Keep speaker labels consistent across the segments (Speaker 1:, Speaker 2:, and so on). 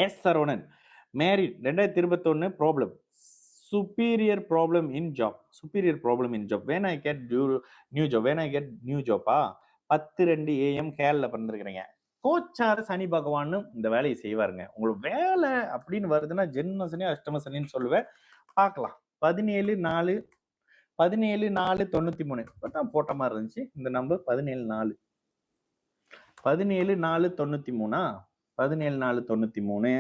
Speaker 1: S Saravanan. Married 2021 problem. superior problem in job. superior problem in job when I get new job. when I get new job 10:02 AM Kerala பிறந்திருக்கிறீங்க. கோச்சார சனி பகவானும் இந்த வேலையை செய்வாருங்க. உங்களுக்கு வேலை அப்படின்னு வருதுன்னா ஜென்ம சனி அஷ்டம சனின்னு சொல்லுவேன். பார்க்கலாம். 17/4 17/4/93 இப்பதான் போட்ட மாதிரி இருந்துச்சு இந்த நம்பர். 17/4 17/4/93 17/4/93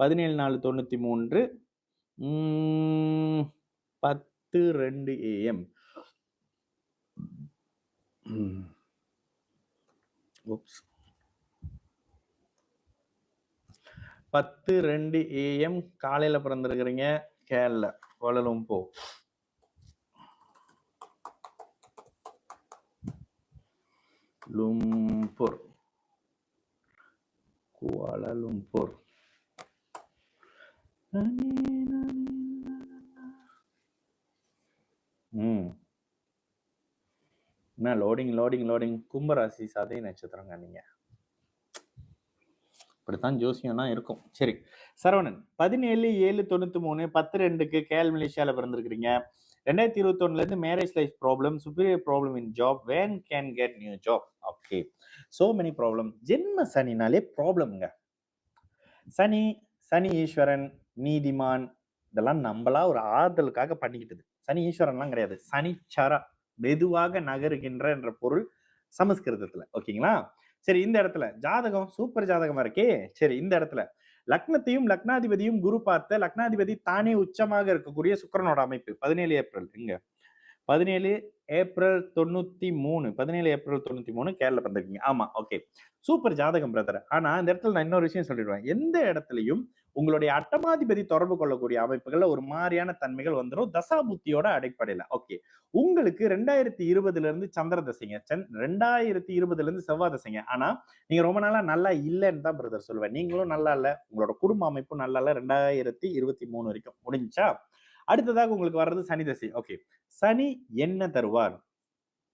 Speaker 1: 17/4/93 10:02 AM. oops 10:02 AM காலையில பிறந்திருக்கிறீங்க. Kerala Kuala Lumpur. lumpur Kuala Lumpur. என்ன லோடிங் கும்பராசி சதய நட்சத்திரங்க. நீங்க இப்படித்தான் ஜோசியம்னா இருக்கும். சரி சரவணன் 17/7/93 10:02 கேல் மலேசியால பிறந்திருக்கிறீங்க. 2021 இருந்து marriage life problem, superior problem in job, van can get new job. Okay, so many problem. ஜென்ம சனினாலே ப்ராப்ளம்ங்க. சனி ஈஸ்வரன், நீதிமான், இதெல்லாம் நம்மளா ஒரு ஆறுதலுக்காக பண்ணிக்கிட்டது. சனி ஈஸ்வரன்லாம் கிடையாது. சனிச்சர மெதுவாக நகருகின்ற என்ற பொருள் சமஸ்கிருதத்துல. ஓகேங்களா? சரி, இந்த இடத்துல ஜாதகம் சூப்பர் ஜாதகமா இருக்கே. சரி, இந்த இடத்துல லக்னத்தையும் லக்னாதிபதியும் குரு பார்த்த லக்னாதிபதி தானே உச்சமாக இருக்கக்கூடிய சுக்கிரனோட அமைப்பு. 17 ஏப்ரல் இங்க 17 ஏப்ரல் 93 17 ஏப்ரல் 93 கேரள பிறந்திருக்கீங்க. ஆமா, ஓகே, சூப்பர் ஜாதகம் பிரதர். ஆனா இந்த இடத்துல நான் இன்னொரு விஷயம் சொல்லிடுவேன். எந்த இடத்துலையும் உங்களுடைய அட்டமாதிபதி தொடர்பு கொள்ளக்கூடிய அமைப்புகள்ல ஒரு மாதிரியான தன்மைகள் வந்துடும் தசாபுத்தியோட அடிப்படையில. ஓகே, உங்களுக்கு 2020 இருந்து சந்திர தசைங்க, 2020 இருந்து செவ்வாய் தசைங்க. ஆனா நீங்க ரொம்ப நாளா நல்லா இல்லைன்னு தான் பிரதர் சொல்லுவேன். நீங்களும் நல்லா இல்ல, உங்களோட குடும்ப அமைப்பும் நல்லா இல்ல. 2023 வரைக்கும் முடிஞ்சா. அடுத்ததாக உங்களுக்கு வர்றது சனி தசை. ஓகே, சனி என்ன தருவார்?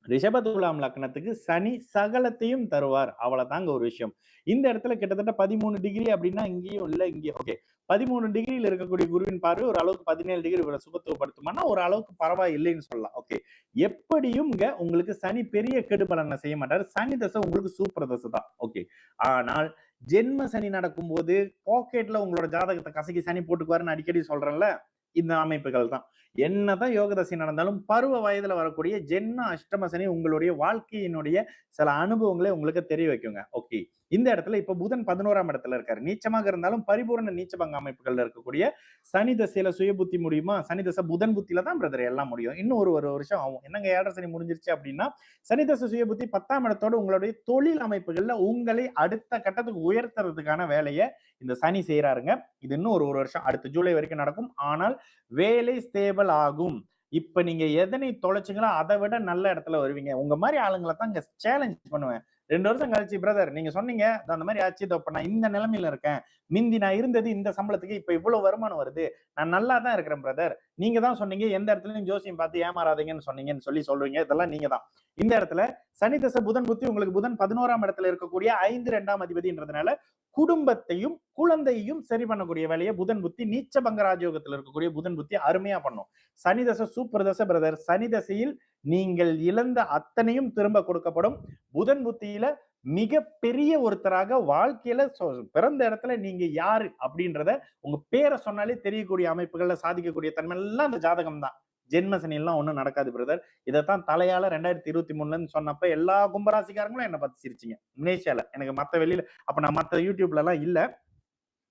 Speaker 1: ரிஷப துலாம் லக்னத்துக்கு சனி சகலத்தையும் தருவார். அவ்வளவுதாங்க ஒரு விஷயம். இந்த இடத்துல கிட்டத்தட்ட 13 டிகிரி அப்படின்னா இங்கேயும் இல்ல இங்கேயும். ஓகே, 13 டிகிரியில் இருக்கக்கூடிய குருவின் பார்வை ஒரு அளவுக்கு 17 டிகிரி சுபத்துவப்படுத்துமானா ஒரு அளவுக்கு பரவாயில்லைன்னு சொல்லலாம். ஓகே, எப்படியும் உங்களுக்கு சனி பெரிய கெடு பலனை செய்ய மாட்டாரு. சனி தசை உங்களுக்கு சூப்பர் தசை தான். ஓகே, ஆனால் ஜென்ம சனி நடக்கும் போது பாக்கெட்ல உங்களோட ஜாதகத்தை கசக்கி சனி போட்டுக்குவாருன்னு அடிக்கடி சொல்றேன்ல, இந்த அமைப்புகள் தான். என்னதான் யோக தசை நடந்தாலும் பருவ வயதுல வரக்கூடிய ஜென்ம அஷ்டம சனி உங்களுடைய வாழ்க்கையினுடைய சில அனுபவங்களை உங்களுக்கு தெரிய வைக்குங்க. ஓகே, இந்த இடத்துல இப்ப புதன் 11ஆம் இடத்துல இருக்காரு. நீச்சமாக இருந்தாலும் பரிபூர்ண நீச்சபங்க அமைப்புகள்ல இருக்கக்கூடிய சனி தசையில சுய புத்தி முடியுமா? சனி தசை புதன் புத்தியில தான் பிரதர் எல்லாம் முடியும். இன்னும் ஒரு வருஷம் ஆகும். என்னங்க 7.5 சனி முடிஞ்சிருச்சு அப்படின்னா சனி தசை சுய புத்தி 10ஆம் இடத்தோட உங்களுடைய தொழில் அமைப்புகள்ல உங்களை அடுத்த கட்டத்துக்கு உயர்த்துறதுக்கான வேலையை இந்த சனி செய்யறாருங்க. இது இன்னும் ஒரு வருஷம் அடுத்த ஜூலை வரைக்கும் நடக்கும். ஆனால் வேலை ஸ்டேபிள் ஆகும். இப்ப நீங்க எதனை தொலைச்சிங்களோ அதை விட நல்ல இடத்துல வருவீங்க. உங்க மாதிரி ஆளுங்களை தான் இங்க சேலஞ்ச் பண்ணுவேன். 2 வருஷம் கழிச்சு பிரதர் நீங்க சொன்னீங்க அந்த மாதிரி ஆச்சு, இப்ப நான் இந்த நிலைமையில இருக்கேன், மிந்தி நான் இருந்தது இந்த சம்பளத்துக்கு இப்ப இவ்வளவு வருமானம் வருது, நான் நல்லா தான் இருக்கிறேன் பிரதர், நீங்க தான் சொன்னீங்க எந்த இடத்துலயும் ஜோசியம் பார்த்து ஏமாறாதீங்கன்னு சொன்னீங்கன்னு சொல்லுவீங்க. இதெல்லாம் நீங்க தான். இந்த இடத்துல சனி தசை புதன் புத்தி உங்களுக்கு புதன் 11ஆம் இடத்துல இருக்கக்கூடிய 5 அதிபதின்றதுனால குடும்பத்தையும் குழந்தையும் சரி பண்ணக்கூடிய வேலையை புதன் புத்தி நீச்சபங்க ராஜயோகத்தில் இருக்கக்கூடிய புதன் புத்தி அருமையா பண்ணும். சனி தசை சூப்பர் தசை பிரதர். சனி தசையில் நீங்கள் இழந்த அத்தனையும் திரும்ப கொடுக்கப்படும். புதன் புத்தியில மிக பெரிய ஒருத்தராக வாழ்க்கையில பிறந்த இடத்துல நீங்க யாரு அப்படின்றத உங்க பேரை சொன்னாலே தெரியக்கூடிய அமைப்புகள்ல சாதிக்கக்கூடிய தன்மை எல்லாம் அந்த ஜாதகம் தான். ஜென்ம சனி எல்லாம் ஒண்ணும் நடக்காது பிரதர். இதைத்தான் தலையால 2023 சொன்னப்ப எல்லா கும்பராசிக்காரங்களும் என்ன பார்த்து சிரிச்சிங்க மலேசியால. எனக்கு மத்த வெளியில அப்ப நான் மத்த யூடியூப்ல எல்லாம் இல்ல,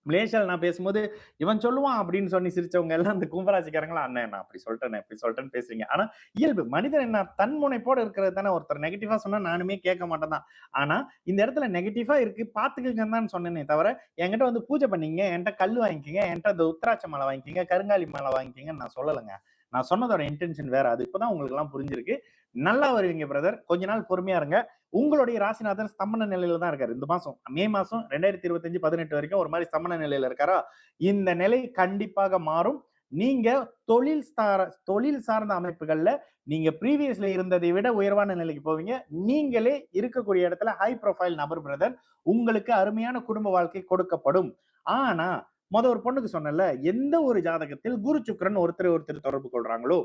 Speaker 1: மலேசியால நான் பேசும்போது இவன் சொல்லுவான் அப்படின்னு சொல்லி சிரிச்சவங்க எல்லாம் அந்த கும்பராசிக்காரங்களா, அண்ணன் நான் அப்படி சொல்லிட்டேன் பேசுறீங்க. ஆனா இயல்பு மனிதன் என்ன தன்முனைப்போட இருக்கிறது தானே. ஒருத்தர் நெகட்டிவா சொன்னா நானுமே கேட்க மாட்டேன் தான். ஆனா இந்த இடத்துல நெகட்டிவா இருக்கு பாத்துக்கங்கன்னு தான் சொன்னேனே தவிர என்கிட்ட வந்து பூஜை பண்ணீங்க, என்கிட்ட கல் வாங்கிக்கிங்க, என்கிட்ட இந்த உத்திராட்ச மாலை வாங்கிக்கிங்க, கருங்காலி மாலை வாங்கிக்கிங்கன்னு நான் சொல்லலைங்க. நான் சொன்னதோட இன்டென்ஷன் வேற. அது இப்பதான் உங்களுக்கு எல்லாம் புரிஞ்சிருக்கு. நல்லா வருவீங்க பிரதர். கொஞ்ச நாள் பொறுமையா இருங்க. உங்களுடைய ராசிநாதன் ஸ்தம்பன நிலையில தான் இருக்காரு. இந்த மாசம் மே மாசம் 2025 18 வரைக்கும் ஒரு மாதிரி ஸ்தம்பன நிலையில இருக்காரா. இந்த நிலை கண்டிப்பாக மாறும். நீங்க தொழில் சார்ந்த அமைப்புகள்ல நீங்க ப்ரீவியஸ்ல இருந்ததை விட உயர்வான நிலைக்கு போவீங்க. நீங்களே இருக்கக்கூடிய இடத்துல ஹை ப்ரொஃபைல் நபர் பிரதர். உங்களுக்கு அருமையான குடும்ப வாழ்க்கை கொடுக்கப்படும். ஆனா, ஒரு பொண்ணுக்கு சொன்னேன்ல, எந்த ஒரு ஜாதகத்தில் குரு சுக்கிரன் ஒருத்தர் தொடர்பு கொள்றாங்களோ,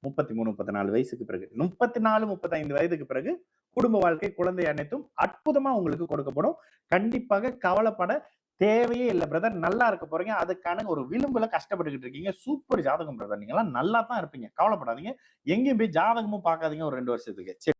Speaker 1: 33, 34 வயசுக்கு பிறகு 34, 35 வயதுக்கு பிறகு குடும்ப வாழ்க்கை, குழந்தை அனைத்தும் அற்புதமா உங்களுக்கு கொடுக்கப்படும். கண்டிப்பாக கவலைப்பட தேவையே இல்ல பிரதர். நல்லா இருக்க போறீங்க. அதுக்கான ஒரு விளிம்புல கஷ்டப்பட்டுக்கிட்டு இருக்கீங்க. சூப்பர் ஜாதகம் பிரதர். நீங்கலாம் நல்லா தான் இருப்பீங்க. கவலைப்படாதீங்க. எங்கேயும் போய் ஜாதகமும் பார்க்காதீங்க ஒரு 2 வருஷத்துக்கு. சரி.